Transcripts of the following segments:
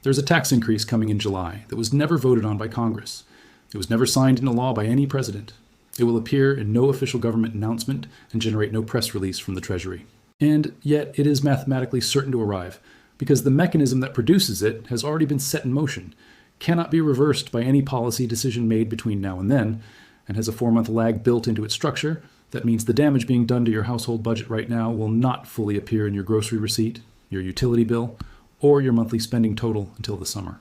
There's a tax increase coming in July that was never voted on by Congress. It was never signed into law by any president. It will appear in no official government announcement and generate no press release from the Treasury. And yet it is mathematically certain to arrive, because the mechanism that produces it has already been set in motion, cannot be reversed by any policy decision made between now and then, and has a 4-month lag built into its structure. That means the damage being done to your household budget right now will not fully appear in your grocery receipt, your utility bill, or your monthly spending total until the summer.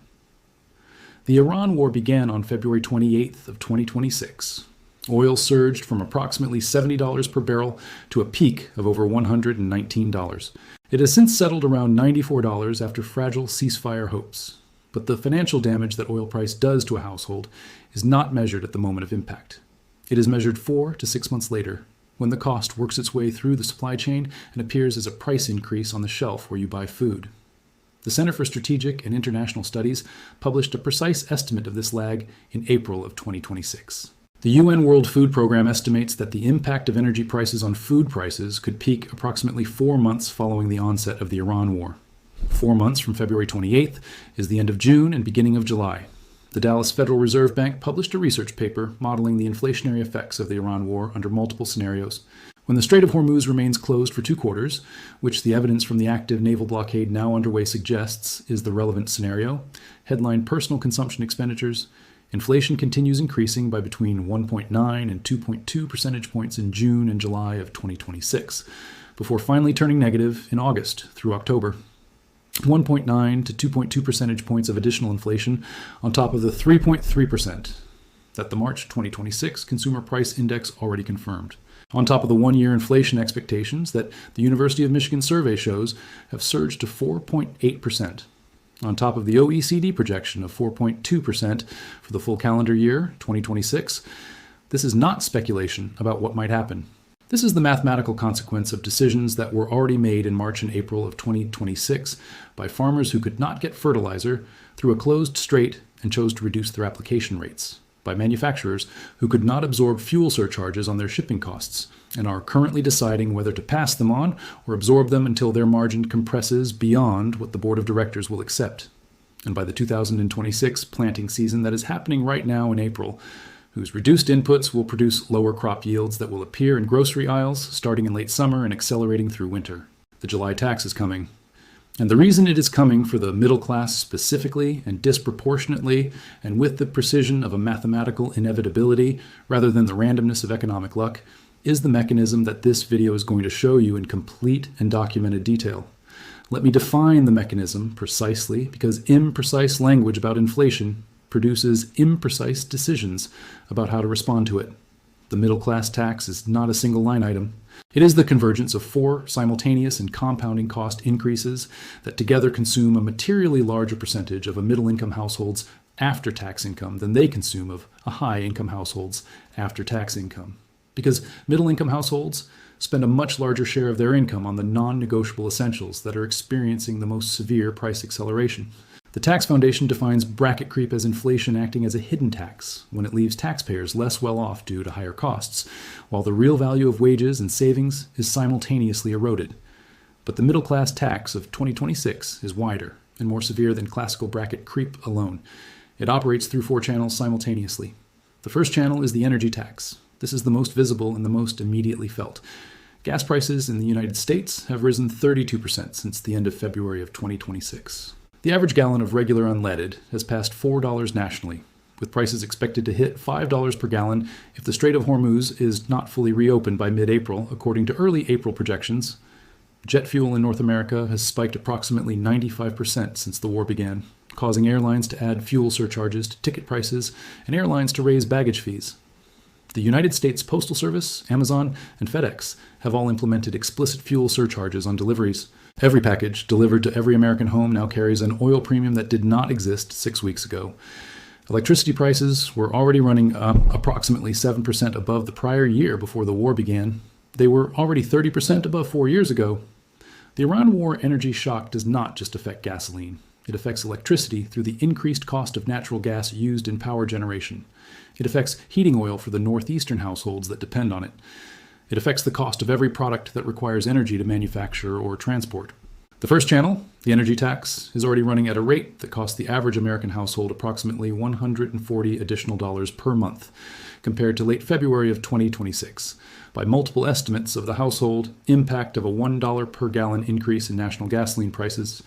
The Iran war began on February 28th of 2026. Oil surged from approximately $70 per barrel to a peak of over $119. It has since settled around $94 after fragile ceasefire hopes. But the financial damage that oil price does to a household is not measured at the moment of impact. It is measured 4 to 6 months later, when the cost works its way through the supply chain and appears as a price increase on the shelf where you buy food. The Center for Strategic and International Studies published a precise estimate of this lag in April of 2026. The UN World Food Programme estimates that the impact of energy prices on food prices could peak approximately 4 months following the onset of the Iran war. 4 months from February 28th is the end of June and beginning of July. The Dallas Federal Reserve Bank published a research paper modeling the inflationary effects of the Iran war under multiple scenarios. When the Strait of Hormuz remains closed for 2 quarters, which the evidence from the active naval blockade now underway suggests is the relevant scenario, headline personal consumption expenditures, inflation continues increasing by between 1.9 and 2.2 percentage points in June and July of 2026, before finally turning negative in August through October. 1.9 to 2.2 percentage points of additional inflation on top of the 3.3% that the March 2026 Consumer Price Index already confirmed. On top of the 1-year inflation expectations that the University of Michigan survey shows have surged to 4.8%. On top of the OECD projection of 4.2% for the full calendar year, 2026, this is not speculation about what might happen. This is the mathematical consequence of decisions that were already made in March and April of 2026 by farmers who could not get fertilizer through a closed strait and chose to reduce their application rates, by manufacturers who could not absorb fuel surcharges on their shipping costs and are currently deciding whether to pass them on or absorb them until their margin compresses beyond what the board of directors will accept, and by the 2026 planting season that is happening right now in April, whose reduced inputs will produce lower crop yields that will appear in grocery aisles starting in late summer and accelerating through winter. The July tax is coming. And the reason it is coming for the middle class specifically and disproportionately and with the precision of a mathematical inevitability rather than the randomness of economic luck is the mechanism that this video is going to show you in complete and documented detail. Let me define the mechanism precisely, because imprecise language about inflation produces imprecise decisions about how to respond to it. The middle class tax is not a single line item. It is the convergence of 4 simultaneous and compounding cost increases that together consume a materially larger percentage of a middle-income household's after-tax income than they consume of a high-income household's after-tax income. Because middle-income households spend a much larger share of their income on the non-negotiable essentials that are experiencing the most severe price acceleration. The tax foundation defines bracket creep as inflation acting as a hidden tax when it leaves taxpayers less well off due to higher costs, while the real value of wages and savings is simultaneously eroded. But the middle class tax of 2026 is wider and more severe than classical bracket creep alone. It operates through 4 channels simultaneously. The first channel is the energy tax. This is the most visible and the most immediately felt. Gas prices in the United States have risen 32% since the end of February of 2026. The average gallon of regular unleaded has passed $4 nationally, with prices expected to hit $5 per gallon if the Strait of Hormuz is not fully reopened by mid-April, according to early April projections. Jet fuel in North America has spiked approximately 95% since the war began, causing airlines to add fuel surcharges to ticket prices and airlines to raise baggage fees. The United States Postal Service, Amazon, and FedEx have all implemented explicit fuel surcharges on deliveries. Every package delivered to every American home now carries an oil premium that did not exist 6 weeks ago. Electricity prices were already running approximately 7% above the prior year before the war began. They were already 30% above 4 years ago. The Iran war energy shock does not just affect gasoline. It affects electricity through the increased cost of natural gas used in power generation. It affects heating oil for the northeastern households that depend on it. It affects the cost of every product that requires energy to manufacture or transport. The first channel, the energy tax, is already running at a rate that costs the average American household approximately $140 additional per month, compared to late February of 2026, by multiple estimates of the household impact of a $1 per gallon increase in national gasoline prices.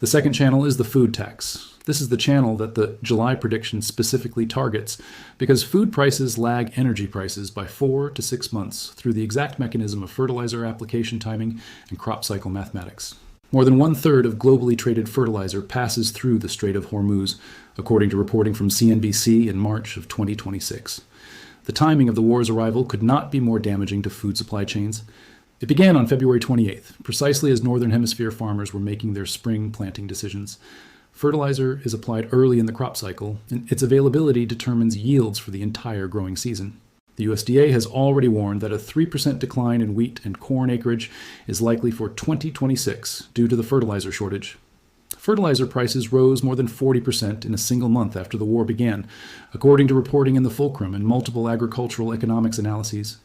The second channel is the food tax. This is the channel that the July prediction specifically targets because food prices lag energy prices by 4 to 6 months through the exact mechanism of fertilizer application timing and crop cycle mathematics. More than 1/3 of globally traded fertilizer passes through the Strait of Hormuz, according to reporting from CNBC in March of 2026. The timing of the war's arrival could not be more damaging to food supply chains. It began on February 28th, precisely as Northern Hemisphere farmers were making their spring planting decisions. Fertilizer is applied early in the crop cycle, and its availability determines yields for the entire growing season. The USDA has already warned that a 3% decline in wheat and corn acreage is likely for 2026 due to the fertilizer shortage. Fertilizer prices rose more than 40% in a single month after the war began, according to reporting in the Fulcrum and multiple agricultural economics analyses.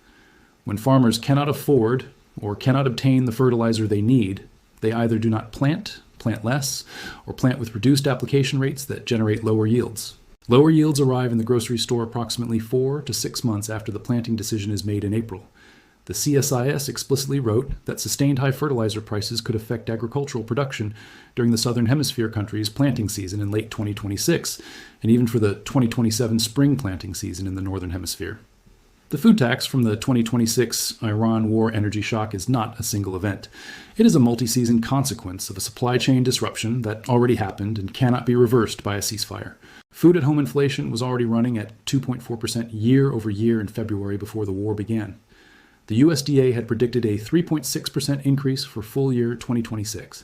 When farmers cannot afford or cannot obtain the fertilizer they need, they either do not plant less, or plant with reduced application rates that generate lower yields. Lower yields arrive in the grocery store approximately 4 to 6 months after the planting decision is made in April. The CSIS explicitly wrote that sustained high fertilizer prices could affect agricultural production during the Southern Hemisphere countries' planting season in late 2026, and even for the 2027 spring planting season in the Northern Hemisphere. The food tax from the 2026 Iran war energy shock is not a single event. It is a multi-season consequence of a supply chain disruption that already happened and cannot be reversed by a ceasefire. Food-at-home inflation was already running at 2.4% year over year in February before the war began. The USDA had predicted a 3.6% increase for full year 2026.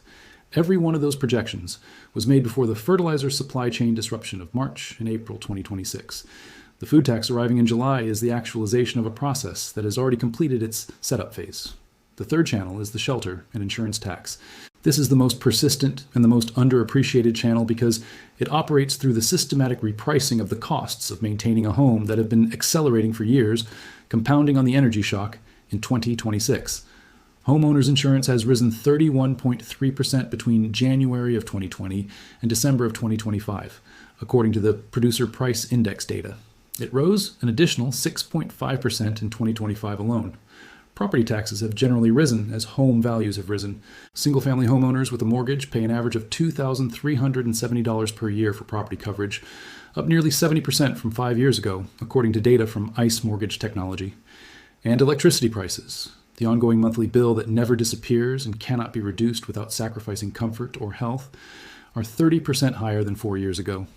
Every one of those projections was made before the fertilizer supply chain disruption of March and April 2026. The food tax arriving in July is the actualization of a process that has already completed its setup phase. The third channel is the shelter and insurance tax. This is the most persistent and the most underappreciated channel because it operates through the systematic repricing of the costs of maintaining a home that have been accelerating for years, compounding on the energy shock in 2026. Homeowners insurance has risen 31.3% between January of 2020 and December of 2025, according to the Producer Price Index data. It rose an additional 6.5% in 2025 alone. Property taxes have generally risen as home values have risen. Single-family homeowners with a mortgage pay an average of $2,370 per year for property coverage, up nearly 70% from 5 years ago, according to data from ICE Mortgage Technology. And electricity prices, the ongoing monthly bill that never disappears and cannot be reduced without sacrificing comfort or health, are 30% higher than 4 years ago.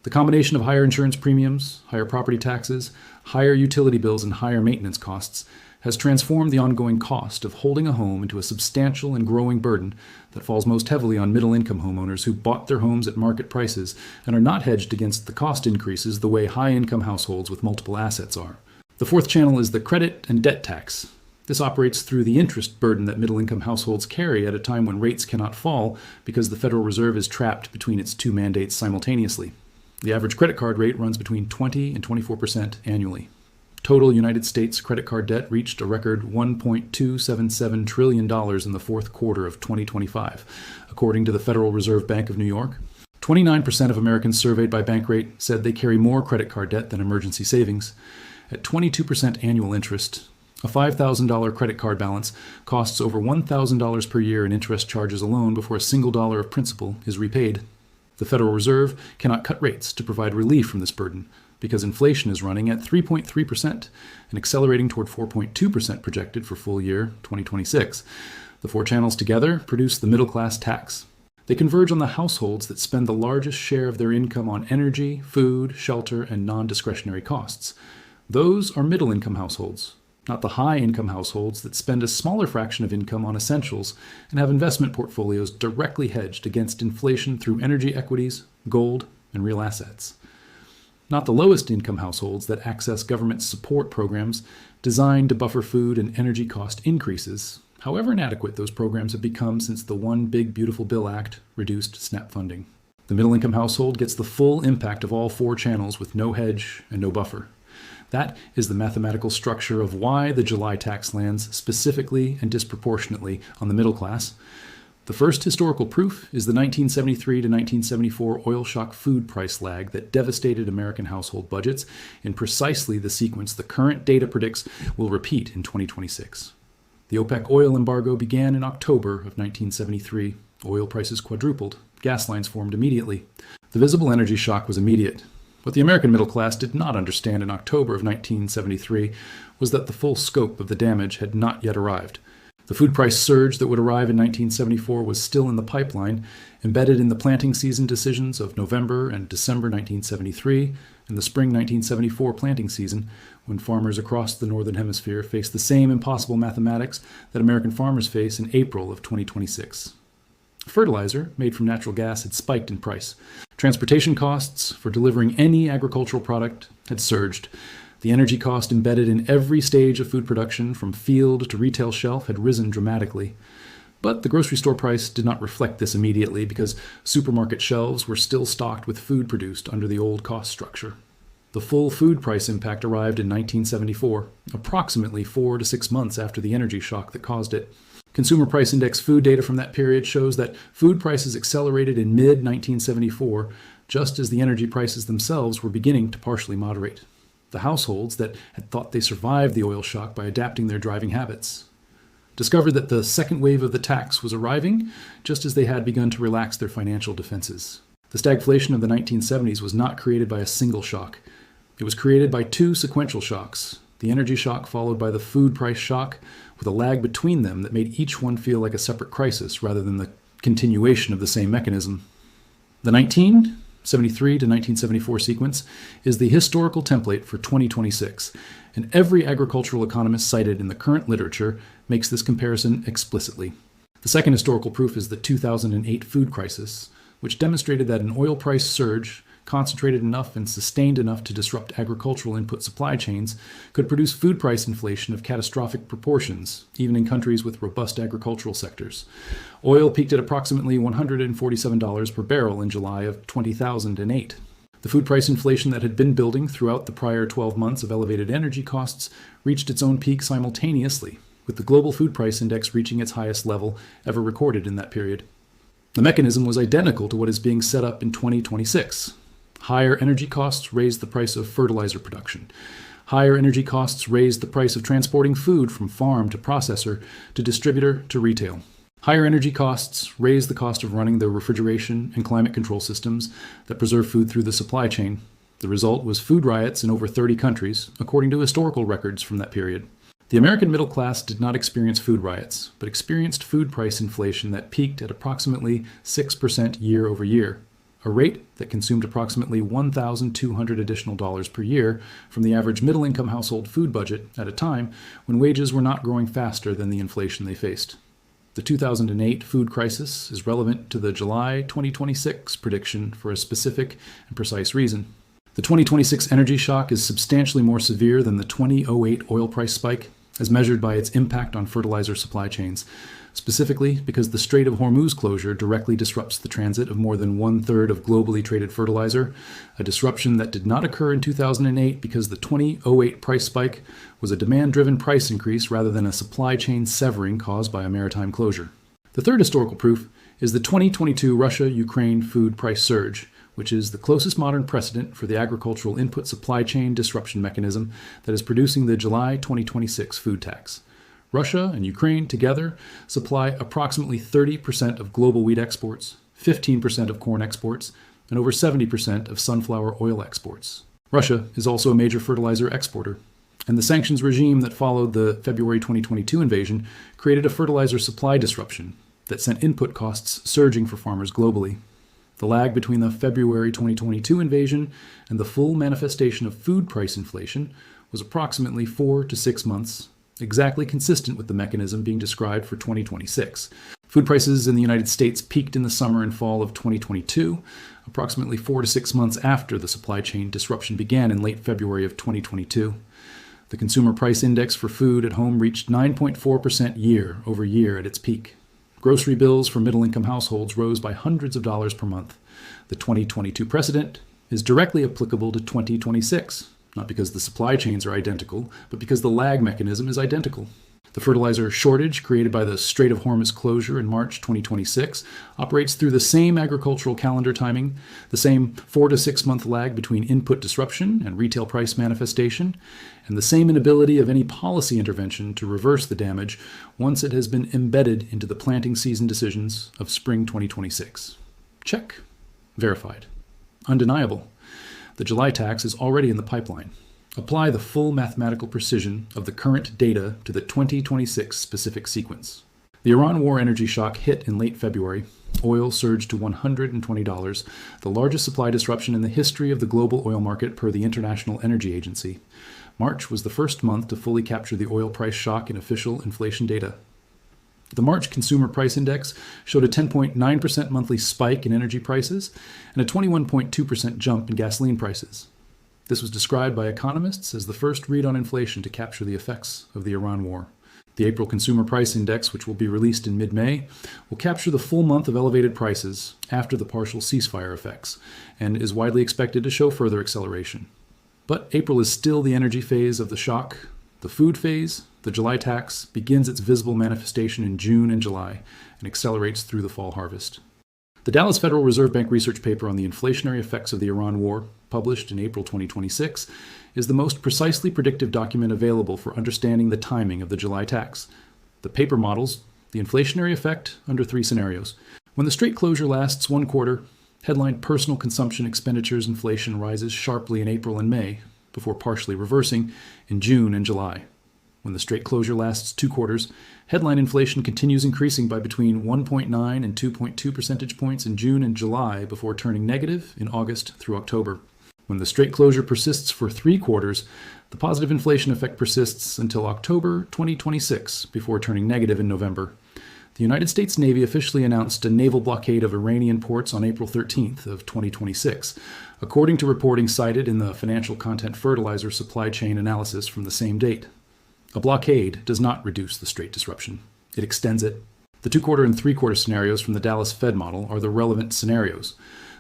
The combination of higher insurance premiums, higher property taxes, higher utility bills, and higher maintenance costs has transformed the ongoing cost of holding a home into a substantial and growing burden that falls most heavily on middle-income homeowners who bought their homes at market prices and are not hedged against the cost increases the way high-income households with multiple assets are. The fourth channel is the credit and debt tax. This operates through the interest burden that middle-income households carry at a time when rates cannot fall because the Federal Reserve is trapped between its two mandates simultaneously. The average credit card rate runs between 20 and 24% annually. Total United States credit card debt reached a record $1.277 trillion in the fourth quarter of 2025, according to the Federal Reserve Bank of New York. 29% of Americans surveyed by Bankrate said they carry more credit card debt than emergency savings. At 22% annual interest, a $5,000 credit card balance costs over $1,000 per year in interest charges alone before a single dollar of principal is repaid. The Federal Reserve cannot cut rates to provide relief from this burden because inflation is running at 3.3% and accelerating toward 4.2% projected for full year 2026. The four channels together produce the middle class tax. They converge on the households that spend the largest share of their income on energy, food, shelter, and non-discretionary costs. Those are middle-income households, not the high-income households that spend a smaller fraction of income on essentials and have investment portfolios directly hedged against inflation through energy equities, gold, and real assets. Not the lowest-income households that access government support programs designed to buffer food and energy cost increases, however inadequate those programs have become since the One Big Beautiful Bill Act reduced SNAP funding. The middle-income household gets the full impact of all four channels with no hedge and no buffer. That is the mathematical structure of why the July tax lands specifically and disproportionately on the middle class. The first historical proof is the 1973 to 1974 oil shock food price lag that devastated American household budgets in precisely the sequence the current data predicts will repeat in 2026. The OPEC oil embargo began in October of 1973. Oil prices quadrupled. Gas lines formed immediately. The visible energy shock was immediate. What the American middle class did not understand in October of 1973 was that the full scope of the damage had not yet arrived. The food price surge that would arrive in 1974 was still in the pipeline, embedded in the planting season decisions of November and December 1973 and the spring 1974 planting season, when farmers across the Northern Hemisphere faced the same impossible mathematics that American farmers face in April of 2026. Fertilizer, made from natural gas, had spiked in price. Transportation costs for delivering any agricultural product had surged. The energy cost embedded in every stage of food production, from field to retail shelf, had risen dramatically. But the grocery store price did not reflect this immediately because supermarket shelves were still stocked with food produced under the old cost structure. The full food price impact arrived in 1974, approximately 4 to 6 months after the energy shock that caused it. Consumer Price Index food data from that period shows that food prices accelerated in mid-1974, just as the energy prices themselves were beginning to partially moderate. The households that had thought they survived the oil shock by adapting their driving habits discovered that the second wave of the tax was arriving just as they had begun to relax their financial defenses. The stagflation of the 1970s was not created by a single shock. It was created by two sequential shocks, the energy shock followed by the food price shock, with a lag between them that made each one feel like a separate crisis rather than the continuation of the same mechanism. The 1973 to 1974 sequence is the historical template for 2026, and every agricultural economist cited in the current literature makes this comparison explicitly. The second historical proof is the 2008 food crisis, which demonstrated that an oil price surge, concentrated enough and sustained enough to disrupt agricultural input supply chains, could produce food price inflation of catastrophic proportions, even in countries with robust agricultural sectors. Oil peaked at approximately $147 per barrel in July of 2008. The food price inflation that had been building throughout the prior 12 months of elevated energy costs reached its own peak simultaneously, with the global food price index reaching its highest level ever recorded in that period. The mechanism was identical to what is being set up in 2026. Higher energy costs raised the price of fertilizer production. Higher energy costs raised the price of transporting food from farm to processor to distributor to retail. Higher energy costs raised the cost of running the refrigeration and climate control systems that preserve food through the supply chain. The result was food riots in over 30 countries, according to historical records from that period. The American middle class did not experience food riots, but experienced food price inflation that peaked at approximately 6% year over year, a rate that consumed approximately $1,200 additional dollars per year from the average middle-income household food budget at a time when wages were not growing faster than the inflation they faced. The 2008 food crisis is relevant to the July 2026 prediction for a specific and precise reason. The 2026 energy shock is substantially more severe than the 2008 oil price spike, as measured by its impact on fertilizer supply chains, specifically because the Strait of Hormuz closure directly disrupts the transit of more than one-third of globally traded fertilizer, a disruption that did not occur in 2008 because the 2008 price spike was a demand-driven price increase rather than a supply chain severing caused by a maritime closure. The third historical proof is the 2022 Russia-Ukraine food price surge, which is the closest modern precedent for the agricultural input supply chain disruption mechanism that is producing the July 2026 food tax. Russia and Ukraine together supply approximately 30% of global wheat exports, 15% of corn exports, and over 70% of sunflower oil exports. Russia is also a major fertilizer exporter, and the sanctions regime that followed the February 2022 invasion created a fertilizer supply disruption that sent input costs surging for farmers globally. The lag between the February 2022 invasion and the full manifestation of food price inflation was approximately 4 to 6 months, exactly consistent with the mechanism being described for 2026. Food prices in the United States peaked in the summer and fall of 2022, approximately 4 to 6 months after the supply chain disruption began in late February of 2022. The Consumer Price Index for food at home reached 9.4% year over year at its peak. Grocery bills for middle-income households rose by hundreds of dollars per month. The 2022 precedent is directly applicable to 2026, not because the supply chains are identical, but because the lag mechanism is identical. The fertilizer shortage created by the Strait of Hormuz closure in March 2026 operates through the same agricultural calendar timing, the same 4 to 6 month lag between input disruption and retail price manifestation, and the same inability of any policy intervention to reverse the damage once it has been embedded into the planting season decisions of spring 2026. Check. Verified. Undeniable. The July tax is already in the pipeline. Apply the full mathematical precision of the current data to the 2026 specific sequence. The Iran war energy shock hit in late February. Oil surged to $120, the largest supply disruption in the history of the global oil market per the International Energy Agency. March was the first month to fully capture the oil price shock in official inflation data. The March Consumer Price Index showed a 10.9% monthly spike in energy prices and a 21.2% jump in gasoline prices. This was described by economists as the first read on inflation to capture the effects of the Iran war. The April Consumer Price Index, which will be released in mid-May, will capture the full month of elevated prices after the partial ceasefire effects, and is widely expected to show further acceleration. But April is still the energy phase of the shock. The food phase, the July tax, begins its visible manifestation in June and July and accelerates through the fall harvest. The Dallas Federal Reserve Bank research paper on the inflationary effects of the Iran war, published in April 2026, is the most precisely predictive document available for understanding the timing of the July tax. The paper models the inflationary effect under 3 scenarios. When the strait closure lasts 1 quarter, headline personal consumption expenditures inflation rises sharply in April and May, before partially reversing in June and July. When the strait closure lasts 2 quarters, headline inflation continues increasing by between 1.9 and 2.2 percentage points in June and July before turning negative in August through October. When the strait closure persists for 3 quarters, the positive inflation effect persists until October 2026 before turning negative in November. The United States Navy officially announced a naval blockade of Iranian ports on April 13th of 2026, according to reporting cited in the financial content fertilizer supply chain analysis from the same date. A blockade does not reduce the strait disruption. It extends it. The 2-quarter and 3-quarter scenarios from the Dallas Fed model are the relevant scenarios.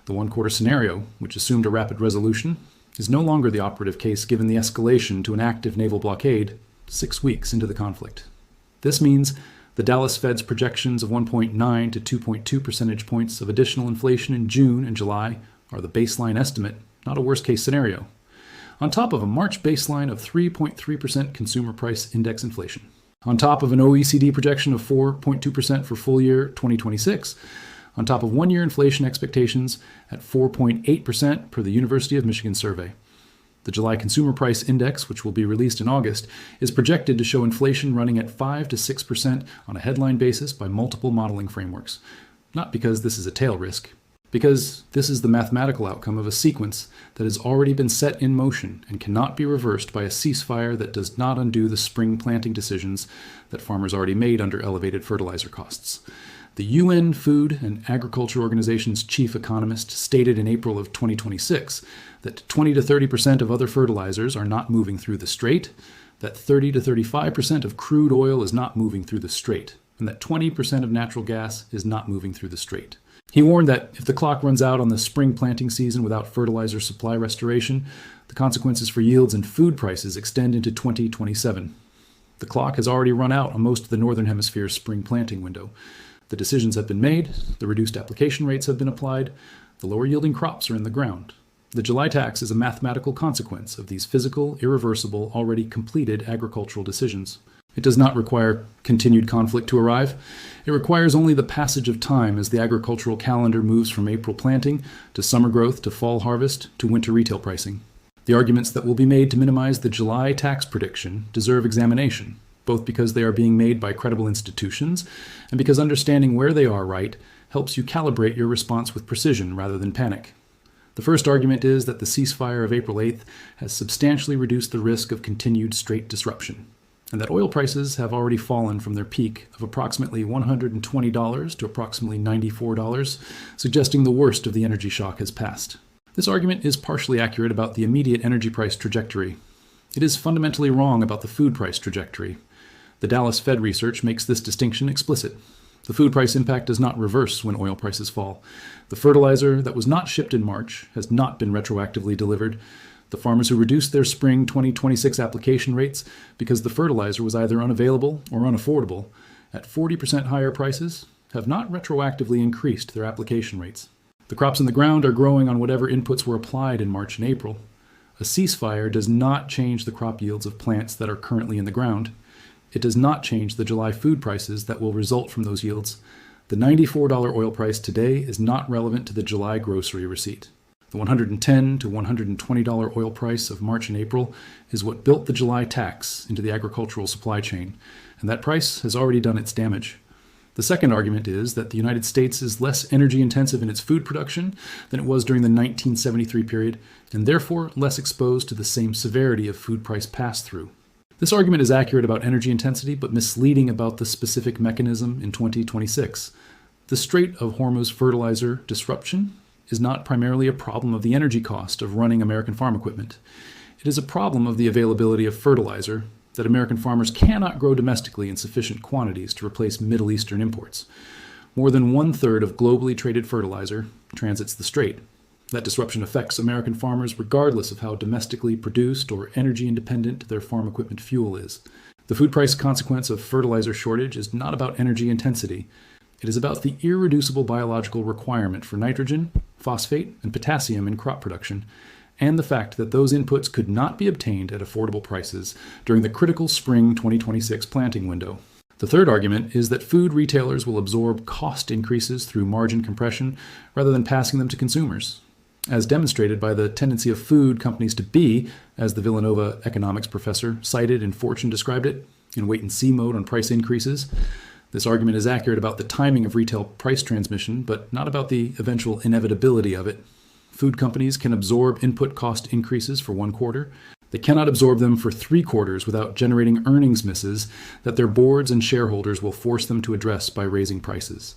The 1-quarter scenario, which assumed a rapid resolution, is no longer the operative case given the escalation to an active naval blockade 6 weeks into the conflict. This means the Dallas Fed's projections of 1.9 to 2.2 percentage points of additional inflation in June and July are the baseline estimate, not a worst-case scenario, on top of a March baseline of 3.3% consumer price index inflation. On top of an OECD projection of 4.2% for full year 2026, on top of 1-year inflation expectations at 4.8% per the University of Michigan survey. The July Consumer Price Index, which will be released in August, is projected to show inflation running at 5 to 6% on a headline basis by multiple modeling frameworks. Not because this is a tail risk, because this is the mathematical outcome of a sequence that has already been set in motion and cannot be reversed by a ceasefire that does not undo the spring planting decisions that farmers already made under elevated fertilizer costs. The UN Food and Agriculture Organization's chief economist stated in April of 2026 that 20 to 30% of other fertilizers are not moving through the strait, that 30 to 35% of crude oil is not moving through the strait, and that 20% of natural gas is not moving through the strait. He warned that if the clock runs out on the spring planting season without fertilizer supply restoration, the consequences for yields and food prices extend into 2027. The clock has already run out on most of the Northern Hemisphere's spring planting window. The decisions have been made, the reduced application rates have been applied, the lower yielding crops are in the ground. The July tax is a mathematical consequence of these physical, irreversible, already completed agricultural decisions. It does not require continued conflict to arrive. It requires only the passage of time as the agricultural calendar moves from April planting to summer growth to fall harvest to winter retail pricing. The arguments that will be made to minimize the July tax prediction deserve examination, both because they are being made by credible institutions and because understanding where they are right helps you calibrate your response with precision rather than panic. The first argument is that the ceasefire of April 8th has substantially reduced the risk of continued strait disruption, and that oil prices have already fallen from their peak of approximately $120 to approximately $94, suggesting the worst of the energy shock has passed. This argument is partially accurate about the immediate energy price trajectory. It is fundamentally wrong about the food price trajectory. The Dallas Fed research makes this distinction explicit. The food price impact does not reverse when oil prices fall. The fertilizer that was not shipped in March has not been retroactively delivered. The farmers who reduced their spring 2026 application rates because the fertilizer was either unavailable or unaffordable at 40% higher prices have not retroactively increased their application rates. The crops in the ground are growing on whatever inputs were applied in March and April. A ceasefire does not change the crop yields of plants that are currently in the ground. It does not change the July food prices that will result from those yields. The $94 oil price today is not relevant to the July grocery receipt. The $110 to $120 oil price of March and April is what built the July tax into the agricultural supply chain, and that price has already done its damage. The second argument is that the United States is less energy intensive in its food production than it was during the 1973 period, and therefore less exposed to the same severity of food price pass-through. This argument is accurate about energy intensity, but misleading about the specific mechanism in 2026. The Strait of Hormuz fertilizer disruption is not primarily a problem of the energy cost of running American farm equipment. It is a problem of the availability of fertilizer that American farmers cannot grow domestically in sufficient quantities to replace Middle Eastern imports. More than 1/3 of globally traded fertilizer transits the strait. That disruption affects American farmers regardless of how domestically produced or energy independent their farm equipment fuel is. The food price consequence of fertilizer shortage is not about energy intensity. It is about the irreducible biological requirement for nitrogen, phosphate, and potassium in crop production, and the fact that those inputs could not be obtained at affordable prices during the critical spring 2026 planting window. The third argument is that food retailers will absorb cost increases through margin compression rather than passing them to consumers, as demonstrated by the tendency of food companies to be, as the Villanova economics professor cited and Fortune described it, in wait-and-see mode on price increases. This argument is accurate about the timing of retail price transmission, but not about the eventual inevitability of it. Food companies can absorb input cost increases for 1 quarter. They cannot absorb them for 3 quarters without generating earnings misses that their boards and shareholders will force them to address by raising prices.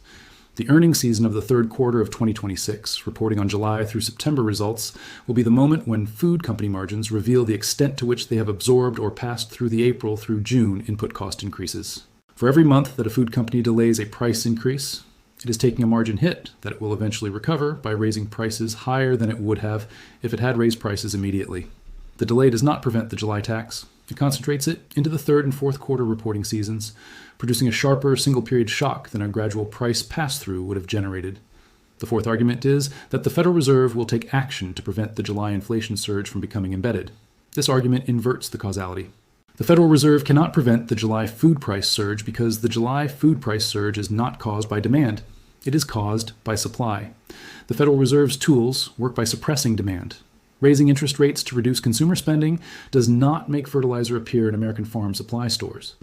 The earnings season of the 3rd quarter of 2026, reporting on July through September results, will be the moment when food company margins reveal the extent to which they have absorbed or passed through the April through June input cost increases. For every month that a food company delays a price increase, it is taking a margin hit that it will eventually recover by raising prices higher than it would have if it had raised prices immediately. The delay does not prevent the July tax. It concentrates it into the 3rd and 4th quarter reporting seasons, producing a sharper single-period shock than a gradual price pass-through would have generated. The fourth argument is that the Federal Reserve will take action to prevent the July inflation surge from becoming embedded. This argument inverts the causality. The Federal Reserve cannot prevent the July food price surge because the July food price surge is not caused by demand. It is caused by supply. The Federal Reserve's tools work by suppressing demand. Raising interest rates to reduce consumer spending does not make fertilizer appear in American farm supply stores.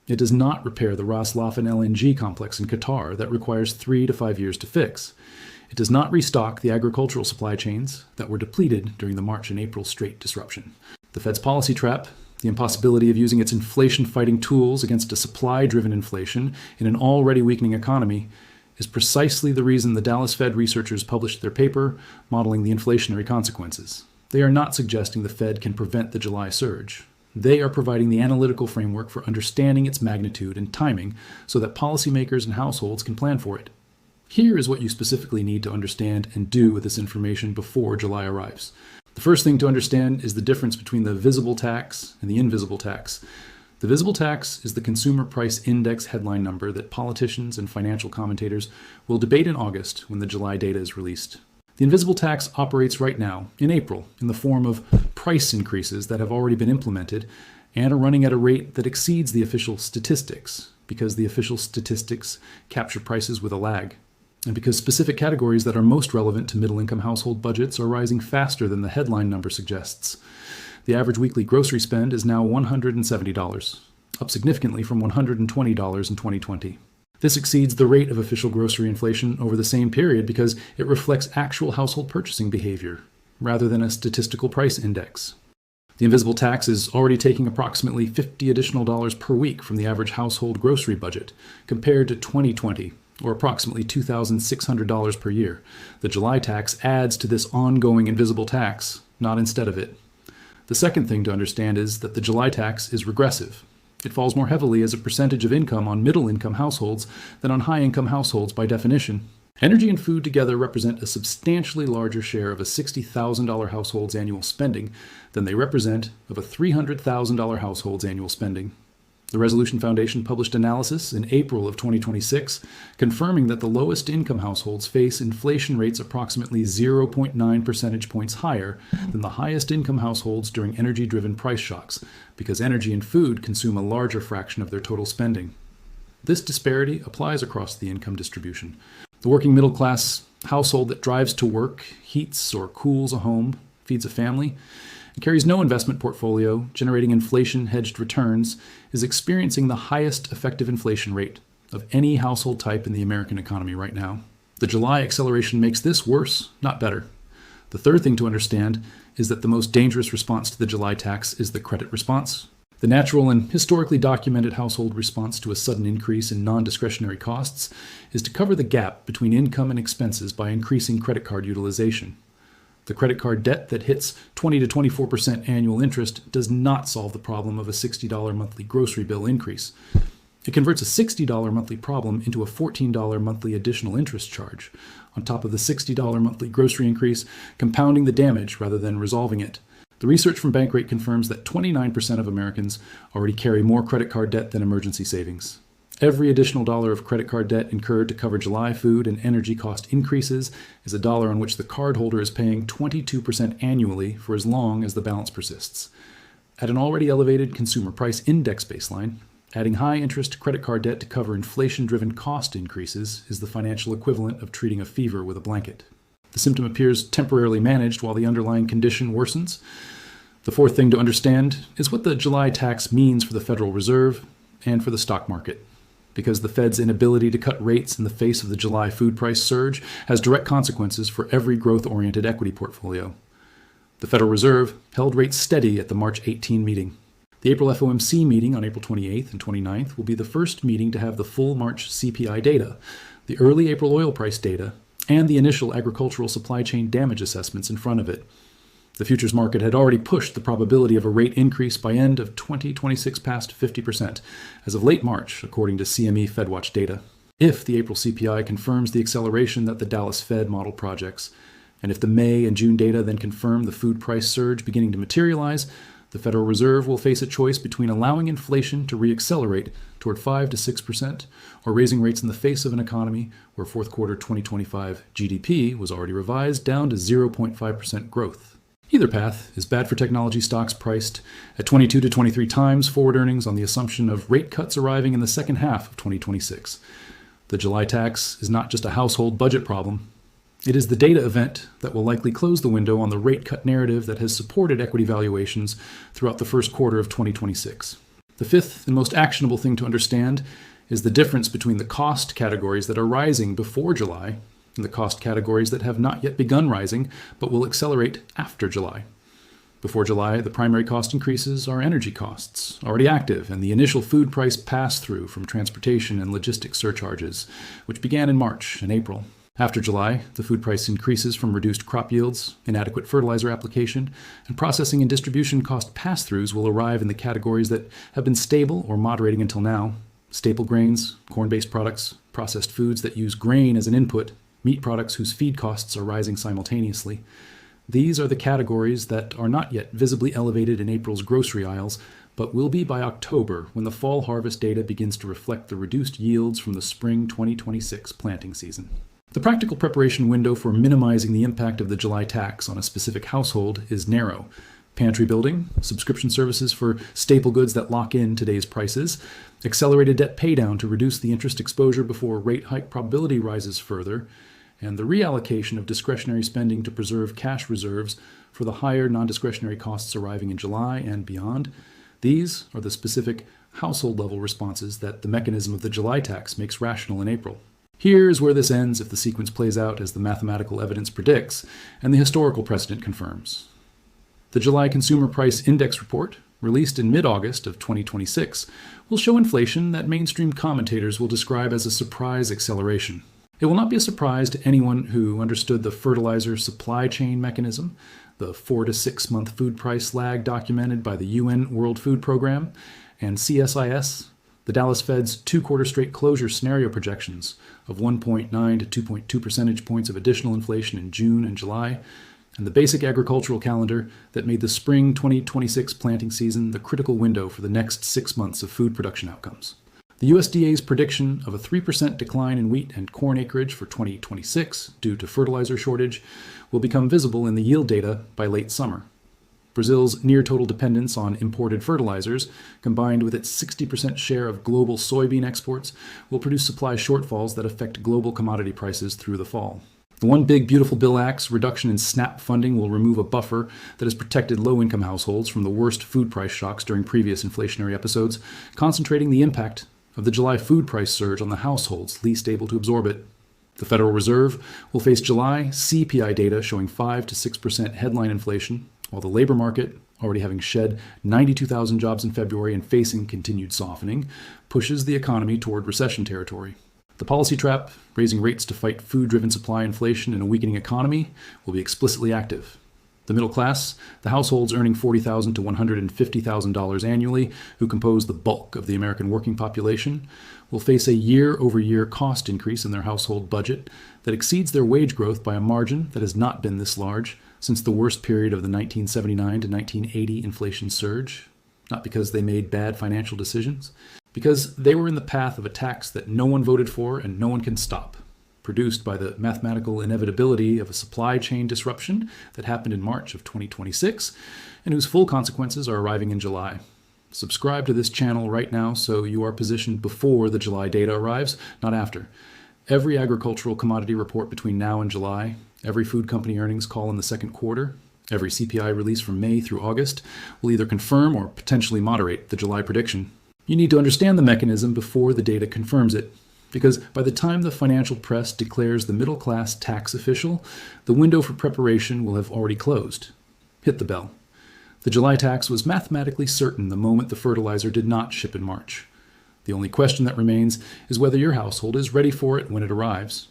It does not repair the Ras Laffan LNG complex in Qatar that requires 3 to 5 years to fix. It does not restock the agricultural supply chains that were depleted during the March and April Strait disruption. The Fed's policy trap, the impossibility of using its inflation-fighting tools against a supply-driven inflation in an already weakening economy, is precisely the reason the Dallas Fed researchers published their paper modeling the inflationary consequences. They are not suggesting the Fed can prevent the July surge. They are providing the analytical framework for understanding its magnitude and timing so that policymakers and households can plan for it. Here is what you specifically need to understand and do with this information before July arrives. The first thing to understand is the difference between the visible tax and the invisible tax. The visible tax is the Consumer Price Index headline number that politicians and financial commentators will debate in August when the July data is released. The invisible tax operates right now, in April, in the form of price increases that have already been implemented and are running at a rate that exceeds the official statistics, because the official statistics capture prices with a lag, and because specific categories that are most relevant to middle-income household budgets are rising faster than the headline number suggests. The average weekly grocery spend is now $170, up significantly from $120 in 2020. This exceeds the rate of official grocery inflation over the same period because it reflects actual household purchasing behavior, rather than a statistical price index. The invisible tax is already taking approximately $50 additional per week from the average household grocery budget, compared to 2020, or approximately $2,600 per year. The July tax adds to this ongoing invisible tax, not instead of it. The second thing to understand is that the July tax is regressive. It falls more heavily as a percentage of income on middle-income households than on high-income households by definition. Energy and food together represent a substantially larger share of a $60,000 household's annual spending than they represent of a $300,000 household's annual spending. The Resolution Foundation published analysis in April of 2026 confirming that the lowest income households face inflation rates approximately 0.9 percentage points higher than the highest income households during energy-driven price shocks, because energy and food consume a larger fraction of their total spending. This disparity applies across the income distribution. The working middle class household that drives to work, heats or cools a home, feeds a family, and carries no investment portfolio, generating inflation-hedged returns, is experiencing the highest effective inflation rate of any household type in the American economy right now. The July acceleration makes this worse, not better. The third thing to understand is that the most dangerous response to the July tax is the credit response. The natural and historically documented household response to a sudden increase in non-discretionary costs is to cover the gap between income and expenses by increasing credit card utilization. The credit card debt that hits 20 to 24% annual interest does not solve the problem of a $60 monthly grocery bill increase. It converts a $60 monthly problem into a $14 monthly additional interest charge, on top of the $60 monthly grocery increase, compounding the damage rather than resolving it. The research from Bankrate confirms that 29% of Americans already carry more credit card debt than emergency savings. Every additional dollar of credit card debt incurred to cover July food and energy cost increases is a dollar on which the cardholder is paying 22% annually for as long as the balance persists. At an already elevated consumer price index baseline, adding high-interest credit card debt to cover inflation-driven cost increases is the financial equivalent of treating a fever with a blanket. The symptom appears temporarily managed while the underlying condition worsens. The fourth thing to understand is what the July tax means for the Federal Reserve and for the stock market, because the Fed's inability to cut rates in the face of the July food price surge has direct consequences for every growth-oriented equity portfolio. The Federal Reserve held rates steady at the March 18 meeting. The April FOMC meeting on April 28th and 29th will be the first meeting to have the full March CPI data, the early April oil price data, and the initial agricultural supply chain damage assessments in front of it. The futures market had already pushed the probability of a rate increase by end of 2026 past 50%, as of late March, according to CME FedWatch data. If the April CPI confirms the acceleration that the Dallas Fed model projects, and if the May and June data then confirm the food price surge beginning to materialize, the Federal Reserve will face a choice between allowing inflation to reaccelerate toward 5 to 6%, or raising rates in the face of an economy where fourth quarter 2025 GDP was already revised down to 0.5% growth. Either path is bad for technology stocks priced at 22 to 23 times forward earnings on the assumption of rate cuts arriving in the second half of 2026. The July tax is not just a household budget problem. It is the data event that will likely close the window on the rate cut narrative that has supported equity valuations throughout the first quarter of 2026. The fifth and most actionable thing to understand is the difference between the cost categories that are rising before July and the cost categories that have not yet begun rising but will accelerate after July. Before July, the primary cost increases are energy costs, already active, and the initial food price pass-through from transportation and logistics surcharges, which began in March and April. After July, the food price increases from reduced crop yields, inadequate fertilizer application, and processing and distribution cost pass-throughs will arrive in the categories that have been stable or moderating until now: staple grains, corn-based products, processed foods that use grain as an input, meat products whose feed costs are rising simultaneously. These are the categories that are not yet visibly elevated in April's grocery aisles, but will be by October when the fall harvest data begins to reflect the reduced yields from the spring 2026 planting season. The practical preparation window for minimizing the impact of the July tax on a specific household is narrow. Pantry building, subscription services for staple goods that lock in today's prices, accelerated debt paydown to reduce the interest exposure before rate hike probability rises further, and the reallocation of discretionary spending to preserve cash reserves for the higher non-discretionary costs arriving in July and beyond. These are the specific household-level responses that the mechanism of the July tax makes rational in April. Here's where this ends if the sequence plays out as the mathematical evidence predicts and the historical precedent confirms. The July Consumer Price Index report, released in mid-August of 2026, will show inflation that mainstream commentators will describe as a surprise acceleration. It will not be a surprise to anyone who understood the fertilizer supply chain mechanism, the 4 to 6 month food price lag documented by the UN World Food Program, and CSIS, The Dallas Fed's 2-quarter straight closure scenario projections of 1.9 to 2.2 percentage points of additional inflation in June and July, and the basic agricultural calendar that made the spring 2026 planting season the critical window for the next 6 months of food production outcomes. The USDA's prediction of a 3% decline in wheat and corn acreage for 2026 due to fertilizer shortage will become visible in the yield data by late summer. Brazil's near-total dependence on imported fertilizers, combined with its 60% share of global soybean exports, will produce supply shortfalls that affect global commodity prices through the fall. The One Big Beautiful Bill Act's reduction in SNAP funding will remove a buffer that has protected low-income households from the worst food price shocks during previous inflationary episodes, concentrating the impact of the July food price surge on the households least able to absorb it. The Federal Reserve will face July CPI data showing 5 to 6% headline inflation, while the labor market, already having shed 92,000 jobs in February and facing continued softening, pushes the economy toward recession territory. The policy trap, raising rates to fight food-driven supply inflation in a weakening economy, will be explicitly active. The middle class, the households earning $40,000 to $150,000 annually, who compose the bulk of the American working population, will face a year-over-year cost increase in their household budget that exceeds their wage growth by a margin that has not been this large since the worst period of the 1979 to 1980 inflation surge, not because they made bad financial decisions, because they were in the path of a tax that no one voted for and no one can stop, produced by the mathematical inevitability of a supply chain disruption that happened in March of 2026 and whose full consequences are arriving in July. Subscribe to this channel right now so you are positioned before the July data arrives, not after. Every agricultural commodity report between now and July, every food company earnings call in the second quarter, every CPI release from May through August will either confirm or potentially moderate the July prediction. You need to understand the mechanism before the data confirms it, because by the time the financial press declares the middle-class tax official, the window for preparation will have already closed. Hit the bell. The July tax was mathematically certain the moment the fertilizer did not ship in March. The only question that remains is whether your household is ready for it when it arrives.